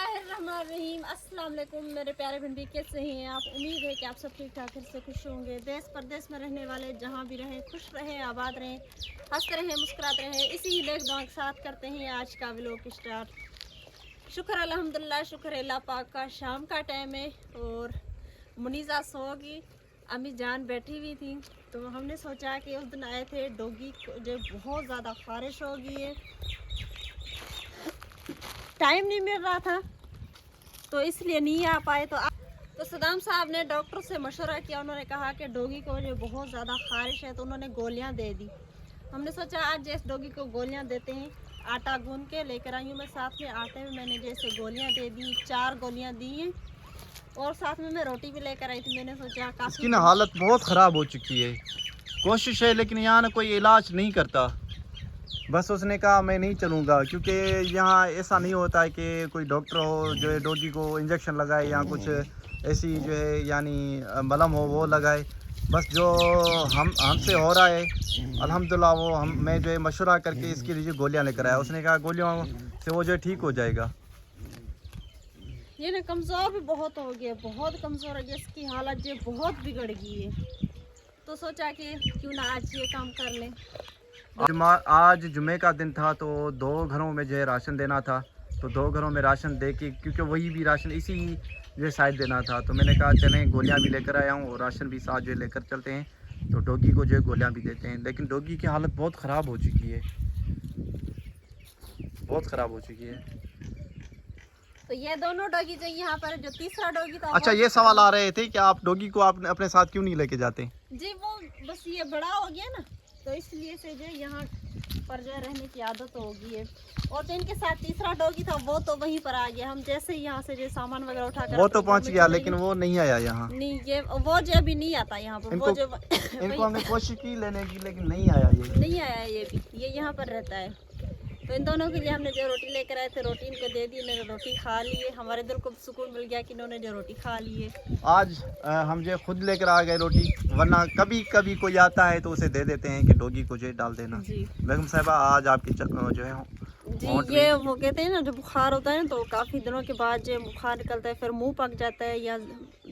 बिस्मिल्लाहिर्रहमानिर्रहीम। अस्सलाम वालेकुम मेरे प्यारे भिंडी, कैसे हैं आप? उम्मीद है कि आप सब ठीक ठाक फिर से खुश होंगे। देश परदेश में रहने वाले जहाँ भी रहें, खुश रहें, आबाद रहें, हंसते रहें, मुस्कुराते रहें। इसी ही नेक दुआ के साथ करते हैं आज का व्लॉग स्टार्ट। शुक्र अल्हम्दुलिल्लाह, शुक्र अल्लाह पाक का। शाम का टाइम है और मुनीज़ा सोगी, अम्मी जान बैठी हुई थी, तो हमने सोचा कि उस दिन आए थे डॉगी को जो बहुत ज़्यादा ख़ारिश हो गई है, टाइम नहीं मिल रहा था तो इसलिए नहीं आ पाए। तो सदाम साहब ने डॉक्टर से मशवरा किया, उन्होंने कहा कि डॉगी को जो बहुत ज़्यादा ख़ारिश है, तो उन्होंने गोलियां दे दी। हमने सोचा आज जैसे डॉगी को गोलियां देते हैं। आटा गूंद के लेकर आई हूँ मैं, साथ में आटे में मैंने जैसे गोलियां दे दी, 4 गोलियां दी हैं और साथ में मैं रोटी भी लेकर आई थी। मैंने सोचा इसकी ना हालत बहुत ख़राब हो चुकी है, कोशिश है लेकिन यहाँ ना कोई इलाज नहीं करता। बस उसने कहा मैं नहीं चलूँगा, क्योंकि यहाँ ऐसा नहीं होता है कि कोई डॉक्टर हो जो है डॉगी को इंजेक्शन लगाए या कुछ ऐसी जो है यानी मलहम हो वो लगाए। बस जो हमसे हो रहा है अल्हम्दुलिल्लाह, वो मैं जो है मशवरा करके इसके लिए गोलियाँ लेकर आया। उसने कहा गोलियों से वो जो है ठीक हो जाएगा। ये ना कमज़ोर भी बहुत हो गया, बहुत कमज़ोर है, इसकी हालत जो बहुत बिगड़ गई है। तो सोचा कि क्यों ना आज ये काम कर लें। आज जुमे का दिन था तो 2 घरों में जो है राशन देना था, तो 2 घरों में राशन दे के, क्योंकि वही भी राशन इसी जो है साइड देना था, तो मैंने कहा चलें गोलियां भी लेकर आया हूँ और राशन भी साथ जो है लेकर चलते हैं, तो डॉगी को जो है गोलियां भी देते हैं। लेकिन डॉगी की हालत बहुत ख़राब हो चुकी है, बहुत ख़राब हो चुकी है। तो ये दोनों डॉगी जो यहाँ पर, जो तीसरा डॉगी था। अच्छा, ये सवाल आ रहे थे कि आप डॉगी को आप अपने साथ क्यों नहीं लेके जाते? जी वो बस ये बड़ा हो गया ना, तो इसलिए से जो यहाँ पर जो रहने की आदत हो गई है। और जो इनके साथ तीसरा डॉगी था वो तो वहीं पर आ गया। हम जैसे ही यहाँ से जो सामान वगैरह उठाकर वो तो पहुँच गया लेकिन वो नहीं आया यहाँ। नहीं, ये वो जो अभी नहीं आता यहाँ पर। वो जो इनको हमने कोशिश की लेने की लेकिन नहीं आया, ये नहीं आया। ये भी ये यहाँ पर रहता है। तो इन दोनों के लिए हमने जो रोटी लेकर आए थे, रोटी इनको दे दी, इन्होंने रोटी खा ली है। हमारे दिल को सुकून मिल गया कि इन्होंने जो रोटी खा ली है। आज हम जो खुद लेकर आ गए रोटी, वरना कभी कभी कोई आता है तो उसे दे देते हैं कि डॉगी को जो है डाल देना। जी बेगम साहिबा, आज आपकी जो है जी, ये वो कहते हैं ना, जो बुखार होता है ना, तो काफ़ी दिनों के बाद जो बुखार निकलता है, फिर मुंह पक जाता है या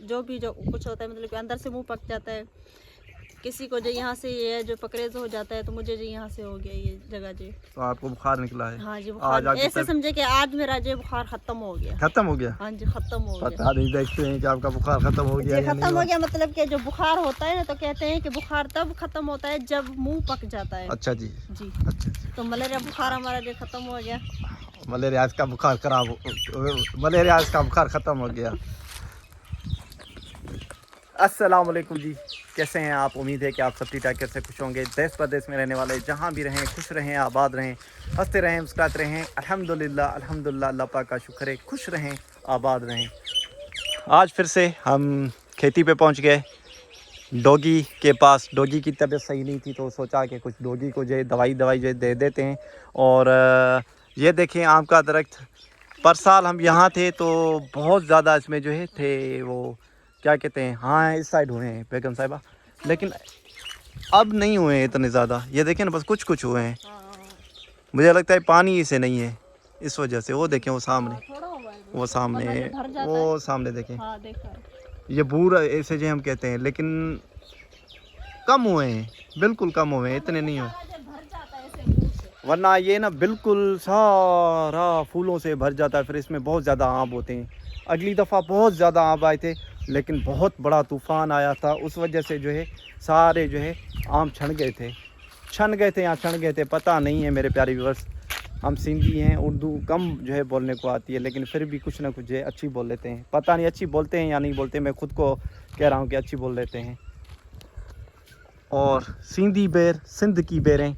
जो भी जो कुछ होता है, मतलब कि अंदर से मुंह पक जाता है। किसी को जो यहाँ से ये जो पकरेज हो जाता है, तो मुझे जो यहाँ से हो गया ये जगह जी। तो आपको बुखार निकला है? हाँ जी, बुखार ऐसे समझे कि आज मेरा जो बुखार खत्म हो गया। खत्म हो गया? हाँ जी, खत्म हो गया। पता नहीं, देखते हैं कि आपका बुखार खत्म हो गया या नहीं। खत्म हो गया मतलब कि जो बुखार होता है ना, तो कहते हैं कि बुखार तब खत्म होता है जब मुंह पक जाता है। अच्छा जी जी, अच्छा। तो मलेरिया बुखार हमारा जो खत्म हो गया। मलेरिया का बुखार खराब, मलेरिया का बुखार खत्म हो गया। अस्सलाम वालेकुम जी, कैसे हैं आप? उम्मीद है कि आप सब ठीक ठाक कैसे खुश होंगे। देश परदेश में रहने वाले जहाँ भी रहें, खुश रहें, आबाद रहें, हंसते रहें, मुस्कुराते रहें। अल्हम्दुलिल्लाह अल्हम्दुलिल्लाह, अल्लाह पाक का शुक्र है, खुश रहें, आबाद रहें। आज फिर से हम खेती पे पहुँच गए डॉगी के पास। डॉगी की तबीयत सही नहीं थी तो सोचा कि कुछ डॉगी को जो है दवाई जो है दे देते हैं। और ये देखें आम का दरख्त, पर साल हम यहाँ थे तो बहुत ज़्यादा इसमें जो है थे, वो क्या कहते हैं, हाँ इस साइड हुए हैं बेगम साहिबा, लेकिन अब नहीं हुए हैं इतने ज़्यादा। ये देखें ना, बस कुछ कुछ हुए हैं। मुझे लगता है पानी इसे नहीं है, इस वजह से। वो देखें वो सामने, वो सामने, वो सामने देखें, ये बूर ऐसे जो हम कहते हैं, लेकिन कम हुए हैं, बिल्कुल कम हुए हैं, इतने नहीं हुए। वरना ये ना बिल्कुल सारा फूलों से भर जाता है, फिर इसमें बहुत ज़्यादा आम होते हैं। अगली दफ़ा बहुत ज़्यादा आम आए थे, लेकिन बहुत बड़ा तूफ़ान आया था, उस वजह से जो है सारे जो है आम छन गए थे या छन गए थे, पता नहीं है मेरे प्यारे व्यूअर्स। हम सिंधी हैं, उर्दू कम जो है बोलने को आती है, लेकिन फिर भी कुछ ना कुछ जो है अच्छी बोल लेते हैं। पता नहीं अच्छी बोलते हैं या नहीं बोलते, मैं खुद को कह रहा हूँ कि अच्छी बोल लेते हैं। और सिंधी बेर, सिंध की बेरें।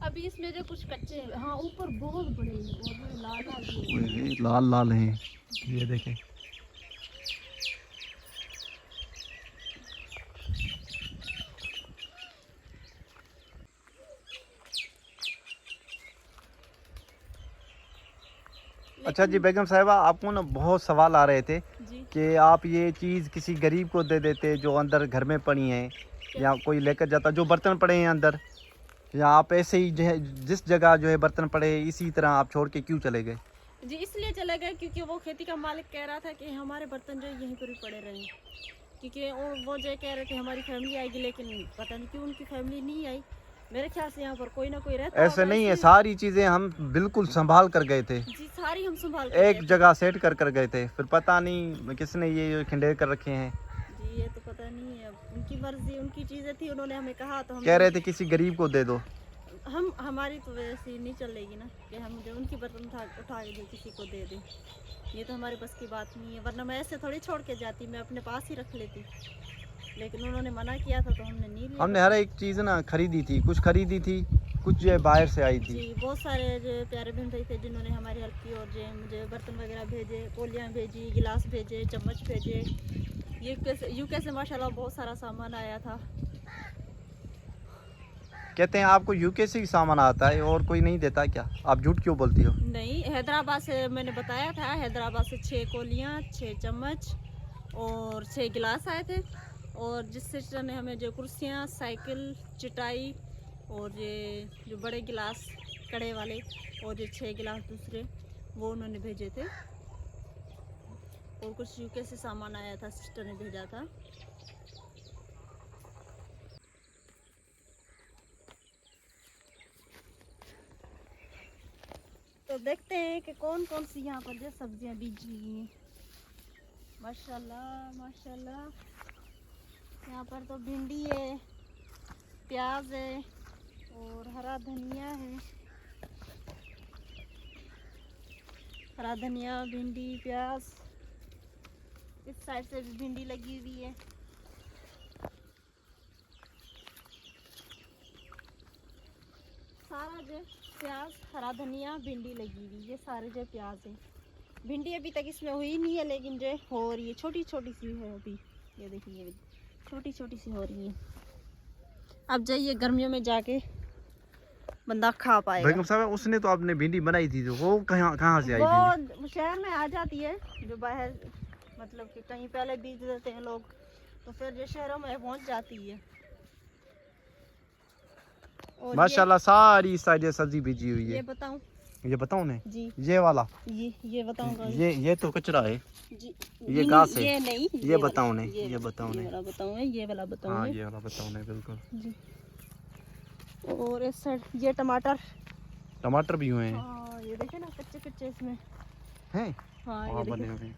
अभी इसमें जो कुछ कच्चे, हाँ ऊपर बहुत बड़े लाल लाल लाल हैं, ये देखें। अच्छा जी बेगम साहिबा, आपको ना बहुत सवाल आ रहे थे कि आप ये चीज़ किसी गरीब को दे देते जो अंदर घर में पड़ी है, या कोई लेकर जाता, जो बर्तन पड़े हैं अंदर, या आप ऐसे ही जिस जगह जो है बर्तन पड़े इसी तरह आप छोड़ के क्यों चले गए? जी इसलिए चले गए क्योंकि वो खेती का मालिक कह रहा था कि हमारे बर्तन जो है यहीं पर ही पड़े रहें, क्योंकि वो जो कह रहे थे हमारी फैमिली आएगी, लेकिन पता नहीं क्यों उनकी फैमिली नहीं आई। मेरे ख्याल से यहाँ पर कोई ना कोई रहता ऐसे होगा, नहीं है, इसलिए- सारी चीजें हम बिल्कुल संभाल कर गए थे, जी सारी हम संभाल एक जगह सेट कर कर गए थे, फिर पता नहीं किसने ये खंडेर कर रखे हैं। जी ये तो पता नहीं है, अब उनकी मर्जी, उनकी चीज़ें थी, उन्होंने हमें कहा तो हम कह रहे थे किसी गरीब को दे दो। हम हमारी तो वैसे नहीं चलेगी ना कि हम जो उनकी बर्तन उठा के जो किसी को दे दें, ये तो हमारे बस की बात नहीं है। वरना मैं ऐसे थोड़ी छोड़ के जाती, मैं अपने पास ही रख लेती, लेकिन उन्होंने मना किया था तो हमने नहीं लिया। हमने हर एक चीज़ ना खरीदी थी, कुछ खरीदी थी, कुछ जो है बाहर से आई थी। जी बहुत सारे जो प्यारे बहन भाई थे जिन्होंने हमारी हेल्प की, और जो मुझे बर्तन वगैरह भेजे, कोलियाँ भेजी, गिलास भेजे, चम्मच भेजे। यूके से माशाल्लाह बहुत सारा सामान आया था। कहते हैं आपको यूके से ही सामान आता है और कोई नहीं देता क्या? आप झूठ क्यों बोलती हो? नहीं, हैदराबाद से मैंने बताया था, हैदराबाद से 6 कोलियाँ, 6 चम्मच और 6 गिलास आए थे। और जिस सिस्टर ने हमें जो कुर्सियाँ, साइकिल, चटाई और ये जो बड़े गिलास कड़े वाले और ये 6 गिलास दूसरे, वो उन्होंने भेजे थे। और कुछ यूके से सामान आया था, सिस्टर ने भेजा था। तो देखते हैं कि कौन कौन सी यहाँ पर जो सब्जियाँ बीजी हुई हैं। माशाल्लाह माशाल्लाह, यहाँ पर तो भिंडी है, प्याज है और हरा धनिया है। हरा धनिया, भिंडी, प्याज। इस साइड से भी भिंडी लगी हुई है। सारा जो प्याज, हरा धनिया, भिंडी लगी हुई, ये सारे जो प्याज है। भिंडी अभी तक इसमें हुई नहीं है, लेकिन जो हो रही है, छोटी छोटी सी है अभी। ये देखिए, ये छोटी छोटी सी हो रही है। अब जाइए गर्मियों में जाके बंदा खा पाएगा। बेगम साहब, उसने तो आपने भिंडी बनाई थी, तो वो कहाँ से आई भिंडी? वो शहर में आ जाती है, जो बाहर मतलब कि कहीं पहले बीज देते हैं लोग, तो फिर जो शहरों में पहुंच जाती है। और माशाल्लाह सारी साइड सब्जी बीजी हुई ये है। बताऊं? ये बताऊं ने? जी ये वाला, ये बताऊंगा। ये तो कचरा है। जी ये घास है। ये नहीं, ये बताऊं ने? ये बताऊं ने? ये वाला बताऊं है, ये वाला बताऊं हाँ है। ये वाला बताऊं ने, बिल्कुल। जी। और इस साइड ये टमाटर, टमाटर भी हुए हैं। हाँ ये देखे ना, कच्चे कच्चे इसमें हैं? हाँ हाँ ये बने देखे। हुए हैं,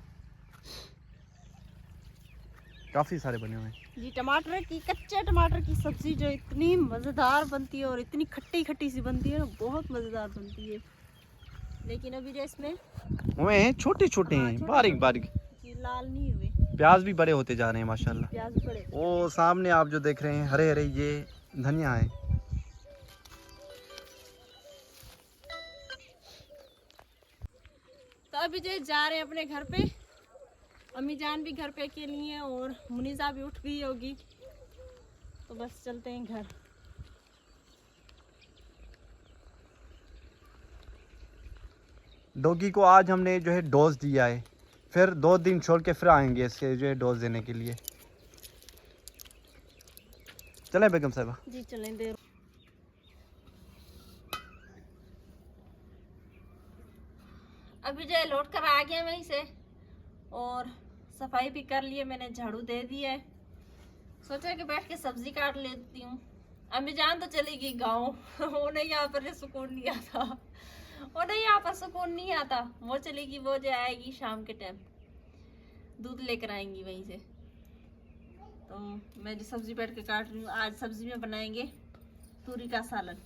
काफी सारे बने हुए हैं। जी टमाटर की, कच्चे टमाटर की सब्जी जो इतनी मज़ेदार बनती है और इतनी खट्टी खट्टी सी बनती है ना, बहुत मज़ेदार बनती है। लेकिन अभी जो इसमें हुए हैं, छोटे छोटे हाँ, हैं, छोटे बारीक छोटे। बारीक। जी लाल नहीं हुए, प्याज भी बड़े होते जा रहे हैं माशाल्लाह। प्याज बड़े। वो सामने आप जो देख रहे हैं हरे हरे, ये धनिया है। तो अभी जो जा रहे हैं अपने घर पे, अम्मी जान भी घर पे अकेली हैं और मुनीजा भी उठ गई होगी, तो बस चलते हैं घर। डॉगी को आज हमने जो है डोज दिया है, फिर 2 दिन छोड़ के फिर आएंगे इसके जो है डोज देने के लिए। चलें बेगम साहबा? जी चलें देर। अभी जो है लौट कर आ गया वहीं से, और सफाई भी कर लिए, मैंने झाड़ू दे दिया है। सोचा कि बैठ के सब्जी काट लेती हूँ। अम्मी जान तो चली गई गाँव, उन्हें यहाँ पर सुकून नहीं आता, उन्हें यहाँ पर सुकून नहीं आता। वो चलेगी, वो जो आएगी शाम के टाइम दूध लेकर आएंगी वहीं से। तो मैं जो सब्जी बैठ के काट रही हूँ, आज सब्जी में बनाएंगे तूरी का सालन।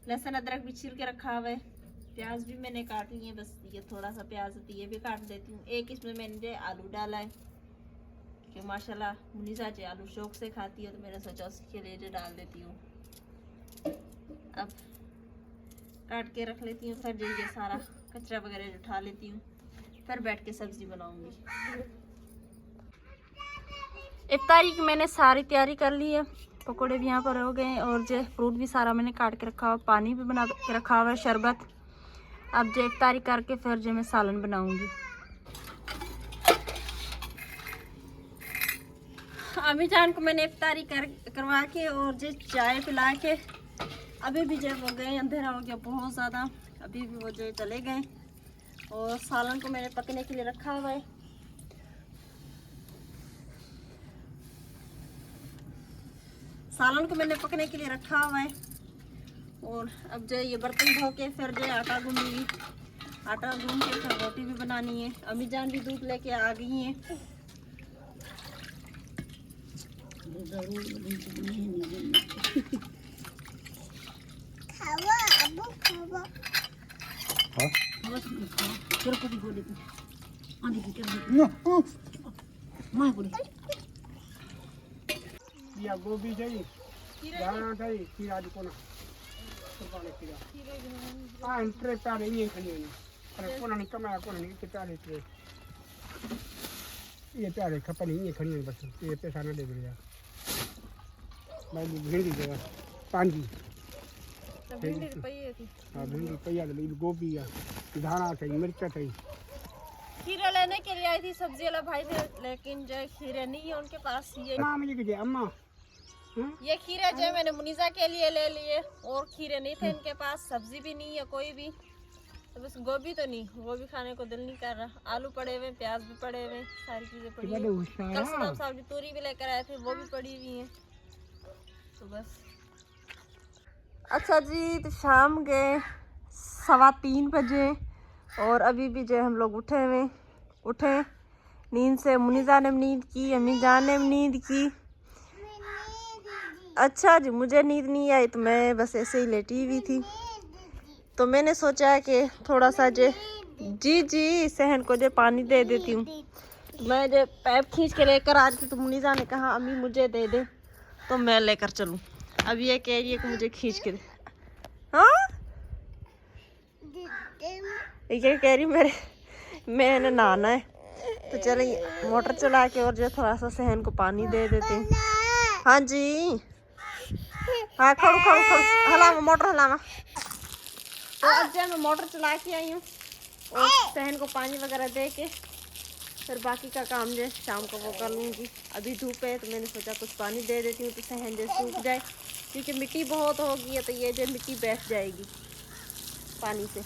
लहसुन अदरक भी छील के रखा हुआ है, प्याज भी मैंने काट ली है, बस ये थोड़ा सा प्याज होती है, ये भी काट देती हूँ। एक इसमें मैंने आलू डाला है कि माशाल्लाह मुनीसा जी आलू शौक से खाती है, तो मैंने सोचा उसके लिए जो डाल देती हूँ। अब काट के रख लेती हूँ, फिर जो ये सारा कचरा वगैरह उठा लेती हूँ, फिर बैठ के सब्जी बनाऊंगी। इफ्तारी की मैंने सारी तैयारी कर ली है, पकोड़े भी यहाँ पर हो गए और जो फ्रूट भी सारा मैंने काट के रखा हुआ, पानी भी बना के रखा हुआ है, शरबत। अब जो इफ्तारी करके फिर जो मैं सालन बनाऊंगी। अम्मी जान को मैंने इफ्तारी करवा के और जो चाय पिला के अभी भी जो वो गए, अंधेरा हो गया बहुत ज़्यादा, अभी भी वो जो चले गए। और सालन को मैंने पकने के लिए रखा हुआ है। सालन को मैंने पकने के लिए रखा हुआ है। और अब जो ये बर्तन धो के फिर जो आटा गूंदूंगी, आटा गूंद के फिर रोटी भी बनानी है। अम्मी जान भी दूध लेके आ गई हैं। या गोभी चाहिए, दाना चाहिए, खीरा जो कोना, सुपारी खीरा। हाँ इंट्रे प्यारे ये खनी है, अरे कोना नहीं कमाया कोना नहीं कितना इंट्रे। ये प्यारे खपन ये खनी है बस, ये पैसा ना दे दिया। मैं भिंडी देगा, पांजी। भिंडी रुपये थी। हाँ भिंडी पैया दे, गोभी या, दाना चाहिए, मिर्चा चाहिए। खीरा लेने के लिए आई थी, सब्जी वाला भाई थे, लेकिन जो खीरे नहीं है उनके पास। ये नाम ये क्या अम्मा? ये खीरे जो मैंने मुनीजा के लिए ले लिए, और खीरे नहीं थे इनके पास, सब्जी भी नहीं है कोई भी, तो बस गोभी तो नहीं, वो भी खाने को दिल नहीं कर रहा। आलू पड़े हुए, प्याज भी पड़े हुए, सारी चीजें पड़ी हैं। कल सदाम साहब जी तूरी भी लेकर आए थे, वो भी पड़ी हुई हैं। तो बस अच्छा जी, तो शाम गए 3:15 बजे, और अभी भी जो हम लोग उठे नींद से। मुनीजा ने नींद की, अम्मी जान ने नींद की। अच्छा जी, मुझे नींद नहीं आई तो मैं बस ऐसे ही लेटी हुई थी। तो मैंने सोचा कि थोड़ा सा जी सहन को जो पानी दे देती हूँ। मैं जो पैप खींच के लेकर आ रही थी तो मुनीजा ने कहा अम्मी मुझे दे दे, तो मैं लेकर चलूँ। अब ये कह रही है कि मुझे खींच के दे। हाँ ये कह रही मैंने नहाना है, तो चलिए मोटर चला के और जो थोड़ा सा सहन को पानी दे देते हैं। हाँ जी, हाँ खड़ू हलावा, मोटर हलावा। तो अब जो मैं मोटर चला के आई हूँ और सहन को पानी वगैरह दे के फिर बाकी का काम जो शाम को वो कर लूँगी। अभी धूप है तो मैंने सोचा कुछ पानी दे देती हूँ तो सहन जो सूख जाए, क्योंकि मिट्टी बहुत होगी है तो ये जो मिट्टी बैठ जाएगी पानी से।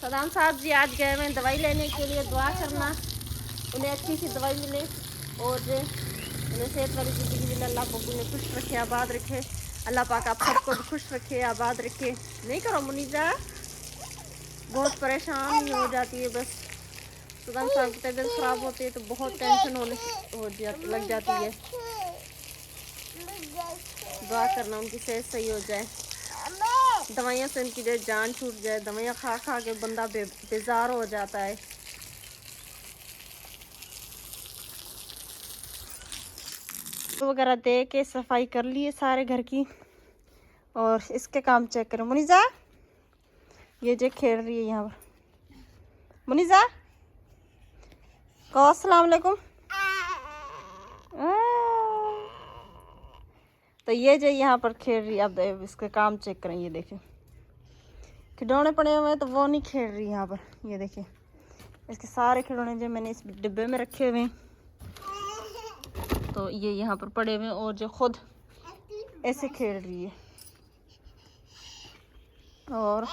सदाम साहब जी आज गए मैं दवाई लेने के लिए, दुआ करना उन्हें अच्छी सी दवाई मिले और जो उन्हें सेहत वाली ज़िंदगी मिले। अल्लाह पाक उन्हें खुश रखे, आबाद रखे। अल्लाह पाक आप सबको भी खुश रखे, आबाद रखे। नहीं करो मुनीजा, बहुत परेशान हो जाती है। बस सदाम साहब की तबीयत ख़राब होती है तो बहुत टेंशन लग जाती है। दुआ करना उनकी सेहत सही हो जाए, दवाइयों से उनकी जो जान छूट जाए। दवाइयाँ खा खा के बंदा बेजार हो जाता है। वगैरह दे के सफाई कर लिए सारे घर की, और इसके काम चेक करें। मुनीजा ये जो खेल रही है यहाँ पर, मुनीजा कहो अस्सलाम वालेकुम। तो ये जो यहाँ पर खेल रही है, अब इसके काम चेक करें। ये देखें खिलौने पड़े हुए हैं तो वो नहीं खेल रही यहाँ पर। ये देखें इसके सारे खिलौने जो मैंने इस डिब्बे में रखे हुए हैं, तो ये यहाँ पर पड़े हुए हैं, और जो खुद ऐसे खेल रही है। और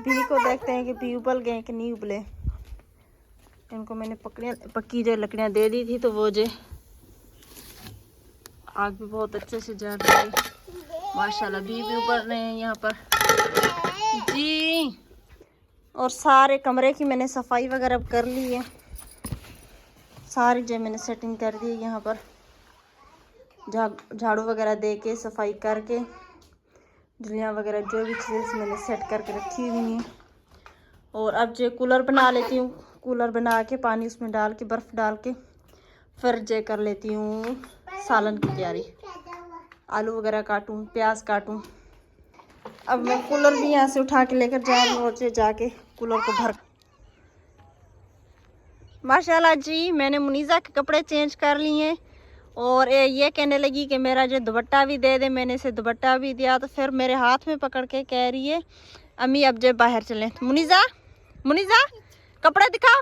भी को देखते हैं कि भी उबल गए कि नहीं उबले। इनको मैंने पक्की जो लकड़ियाँ दे दी थी, तो वो जो आग भी बहुत अच्छे से जल रही है माशाल्लाह। भी उबल रहे हैं यहाँ पर जी। और सारे कमरे की मैंने सफाई वगैरह कर ली है, सारी जो मैंने सेटिंग कर दी है। यहाँ पर झाड़ू वगैरह दे के सफाई करके धुलियाँ वगैरह जो भी चीज़ मैंने सेट करके रखी हुई हैं। और अब जो कूलर बना लेती हूँ, कूलर बना के पानी उसमें डाल के बर्फ़ डाल के फिर जो कर लेती हूँ सालन की तैयारी। आलू वगैरह काटूँ, प्याज काटूँ। अब मैं कूलर भी यहाँ से उठा के लेकर जा रही हूँ और जाके कूलर को भर। माशाल्लाह जी, मैंने मुनीजा के कपड़े चेंज कर लिए हैं, और ये कहने लगी कि मेरा जो दुपट्टा भी दे दे। मैंने इसे दुपट्टा भी दिया, तो फिर मेरे हाथ में पकड़ के कह रही है अम्मी अब जब बाहर चलें। तो मुनीजा कपड़े दिखाओ।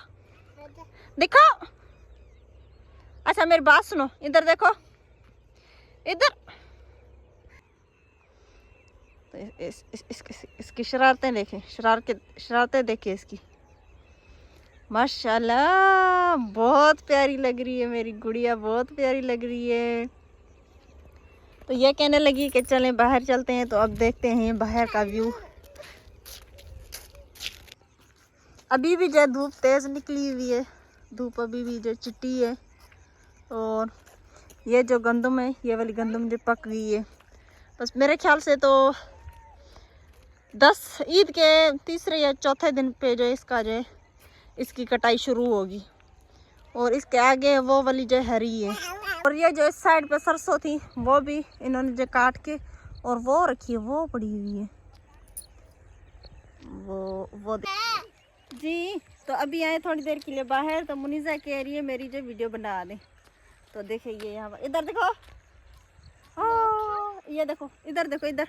अच्छा मेरी बात सुनो, इधर देखो, इधर। तो इसकी शरारतें देखें, शरारतें देखें इसकी। माशाल्लाह बहुत प्यारी लग रही है मेरी गुड़िया, बहुत प्यारी लग रही है। तो ये कहने लगी कि चलें बाहर चलते हैं। तो अब देखते हैं बाहर का व्यू। अभी भी जो धूप तेज़ निकली हुई है, धूप अभी भी जो चिट्टी है। और ये जो गंदम है, ये वाली गंदम जो पक गई है। बस मेरे ख्याल से तो 10 ईद के तीसरे या चौथे दिन पे जो इसका जो इसकी कटाई शुरू होगी। और इसके आगे वो वाली जो हरी है। और ये जो इस साइड पे सरसों थी वो भी इन्होंने जो काट के और वो रखी है, वो पड़ी हुई है वो जी। तो अभी आए थोड़ी देर के लिए बाहर। तो मुनीजा कह रही है मेरी जो वीडियो बना दें। तो देखिए ये यहाँ पर, इधर देखो, ये देखो, इधर देखो, इधर।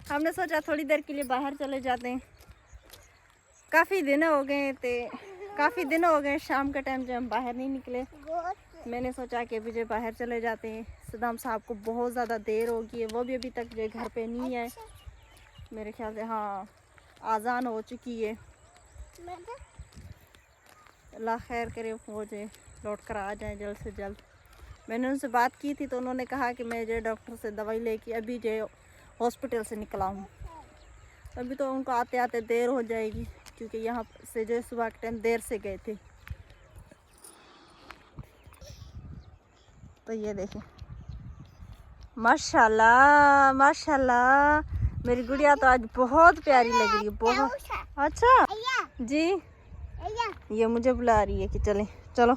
हमने सोचा थोड़ी देर के लिए बाहर चले जाते हैं। काफ़ी दिन हो गए शाम के टाइम जब हम बाहर नहीं निकले। मैंने सोचा कि अभी जो बाहर चले जाते हैं। सदाम साहब को बहुत ज़्यादा देर हो गई है, वो भी अभी तक जो घर पे नहीं आए। मेरे ख्याल से हाँ आज़ान हो चुकी है। अल्लाह खैर करे, वो जो लौट कर आ जाए जल्द से जल्द। मैंने उनसे बात की थी तो उन्होंने कहा कि मैं जो डॉक्टर से दवाई लेके अभी जो हॉस्पिटल से निकला हूँ। अभी तो उनको आते आते देर हो जाएगी, क्योंकि यहाँ से जो सुबह के टाइम देर से गए थे। तो ये देखें, माशाल्लाह माशाल्लाह मेरी गुड़िया तो आज बहुत प्यारी लग रही है, बहुत। अच्छा जी, ये मुझे बुला रही है कि चलें, चलो।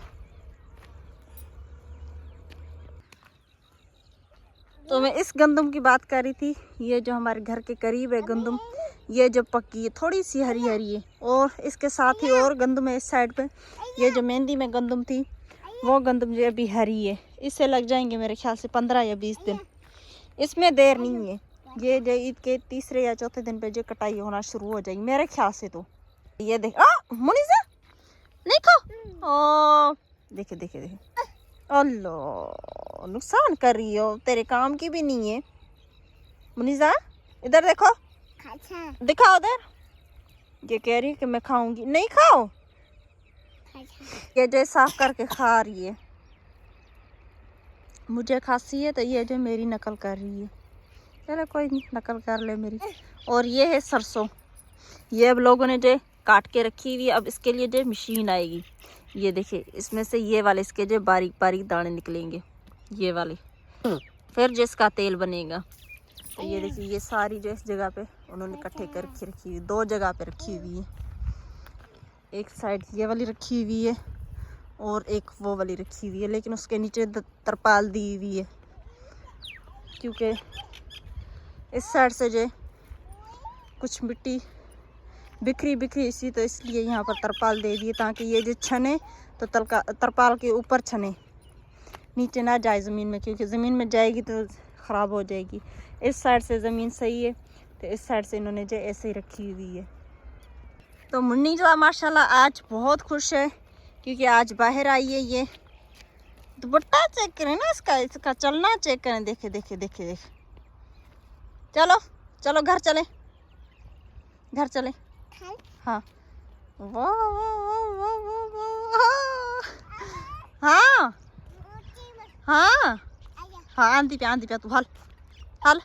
तो मैं इस गंदम की बात कर रही थी। ये जो हमारे घर के करीब है गंदम, ये जो पक्की है थोड़ी सी हरी हरी है। और इसके साथ ही और गंदम है इस साइड पे। ये जो मेहंदी में गंदम थी वो गंदम जो अभी हरी है। इससे लग जाएंगे मेरे ख्याल से 15 या 20 दिन। इसमें देर नहीं है। ये जो ईद के तीसरे या चौथे दिन पे जो कटाई होना शुरू हो जाएगी मेरे ख्याल से। तो ये देख, मुनीजा नहीं खाओ। देखे देखे देखे, अल्लाह नुकसान कर रही हो, तेरे काम की भी नहीं है। मुनीजा इधर देखो, दिखाओ उधर। ये कह रही है कि मैं खाऊंगी, नहीं खाओ। ये जो साफ करके खा रही है। मुझे खांसी है तो ये जो मेरी नकल कर रही है। चलो कोई नहीं, नकल कर ले मेरी। और ये है सरसों, ये अब लोगों ने जो काट के रखी हुई है। अब इसके लिए जो मशीन आएगी, ये देखिए इसमें से ये वाले इसके जो बारीक बारीक दाने निकलेंगे, ये वाले। फिर जिसका तेल बनेगा। तो ये देखिए ये सारी जो इस जगह पे उन्होंने इकट्ठे कर रखी हुई, 2 जगह पे रखी हुई है। एक साइड ये वाली रखी हुई है और एक वो वाली रखी हुई है। लेकिन उसके नीचे तरपाल दी हुई है, क्योंकि इस साइड से जो कुछ मिट्टी बिखरी बिखरी सी, तो इसलिए यहाँ पर तरपाल दे दी है ताकि ये जो छने तो तरपाल के ऊपर छने, नीचे ना जाए ज़मीन में, क्योंकि ज़मीन में जाएगी तो ख़राब हो जाएगी। इस साइड से ज़मीन सही है तो इस साइड से इन्होंने जो ऐसे ही रखी हुई है। तो मुन्नी जो माशाल्लाह आज बहुत खुश है, क्योंकि आज बाहर आई है। ये दुपट्टा चेक करें ना इसका चलना चेक करें। देखे देखे देखे देखे, चलो चलो घर चले, घर चले। हाँ हाँ हाँ हाँ, आंधी पे तू हल हल।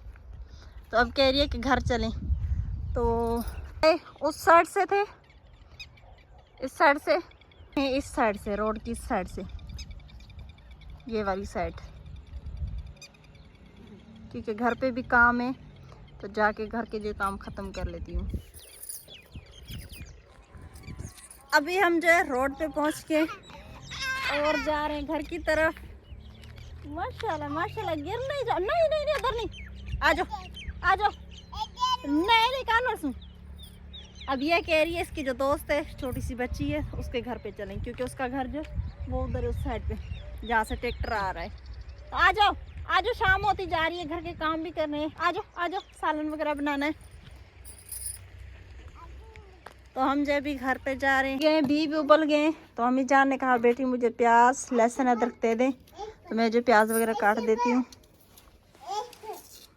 तो अब कह रही है कि घर चलें। तो उस साइड से थे, इस साइड से, इस साइड से, रोड की इस साइड से, ये वाली साइड, क्योंकि घर पे भी काम है तो जाके घर के जो काम ख़त्म कर लेती हूँ। अभी हम जो है रोड पे पहुँच के और जा रहे हैं घर की तरफ। माशाल्लाह माशाल्लाह, गिर नहीं जाओ, नहीं नहीं नहीं उधर नहीं, आ जाओ आ जाओ, नहीं नहीं कान सुन। अब ये कह रही है इसकी जो दोस्त है, छोटी सी बच्ची है, उसके घर पे चलें, क्योंकि उसका घर जो वो उधर उस साइड पे जहाँ से ट्रैक्टर आ रहा है। तो आ जाओ आ जाओ, शाम होती जा रही है, घर के काम भी करने हैं। आ जाओ, सालन वगैरह बनाना है। तो हम जब भी घर पे जा रहे हैं भी उबल गए, तो अम्मी जान ने कहा बेटी मुझे प्याज लहसुन अदरक दे दे, तो मैं जो प्याज वगैरह काट देती हूँ।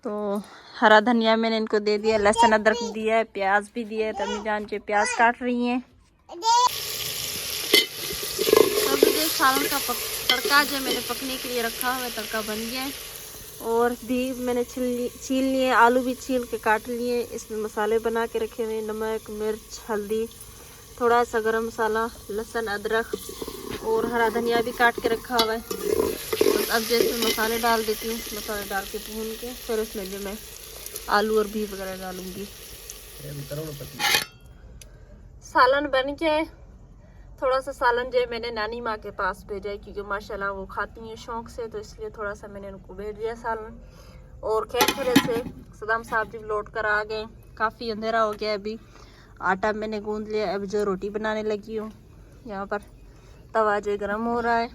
तो हरा धनिया मैंने इनको दे दिया, लहसुन अदरक दिया है, प्याज भी दिया है। तो अम्मी जान जो प्याज काट रही हैं। तो अभी जो सालन का तड़का जो मैंने पकने के लिए रखा हुआ है, तड़का बन गया है। और भी मैंने छील लिए, आलू भी छील के काट लिए। इसमें मसाले बना के रखे हुए, नमक मिर्च हल्दी, थोड़ा सा गरम मसाला, लहसुन अदरक और हरा धनिया भी काट के रखा हुआ है। बस अब जो इसमें मसाले डाल देती हूँ, मसाले डाल के भून के फिर उसमें जो मैं आलू और भी वगैरह डालूंगी। सालन बन के थोड़ा सा सालन जो मैंने नानी माँ के पास भेजा है, क्योंकि माशाल्लाह वो खाती हैं शौक से, तो इसलिए थोड़ा सा मैंने उनको भेज दिया सालन। और खैर फिर से सदाम साहब जी लौट कर आ गए। काफ़ी अंधेरा हो गया अभी। आटा मैंने गूंद लिया, अब जो रोटी बनाने लगी हूँ। यहाँ पर तवा जो गर्म हो रहा है।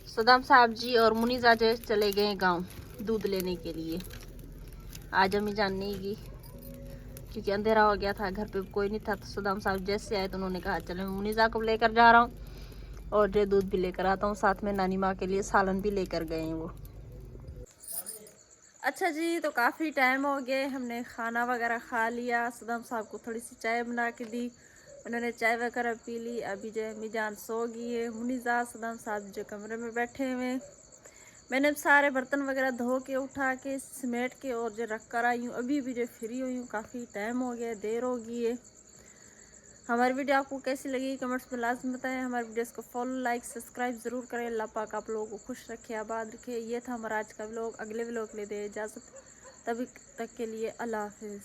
सदाम साहब जी और मुनीजा जो चले गए गाँव दूध लेने के लिए। आज अम्मी जान नहीं गई क्योंकि अंधेरा हो गया था, घर पे कोई नहीं था। तो सदाम साहब जैसे आए तो उन्होंने कहा चलो मैं मुनीजा को लेकर जा रहा हूँ और जो दूध भी लेकर आता हूँ, साथ में नानी माँ के लिए सालन भी लेकर गए हैं वो। अच्छा जी, तो काफ़ी टाइम हो गया, हमने खाना वगैरह खा लिया। सदाम साहब को थोड़ी सी चाय बना के दी, उन्होंने चाय वगैरह पी ली। अभी जो अम्मी जान सो गई है। मुनीजा सदाम साहब जो कमरे में बैठे हुए। मैंने सारे बर्तन वगैरह धो के उठा के समेट के और जो रख कर आई हूँ। अभी भी जो फ्री हुई हूँ, काफ़ी टाइम हो गया, देर हो गई है। हमारी वीडियो आपको कैसी लगी कमेंट्स में लाजमी बताएं। हमारे वीडियोस को फॉलो लाइक सब्सक्राइब ज़रूर करें। अल्लाह पाक आप लोगों को खुश रखे, आबाद रखे। ये था हमारा आज का व्लॉग। अगले व्लॉग ले दे इजाज़त, तभी तक के लिए अल्लाह हाफिज़।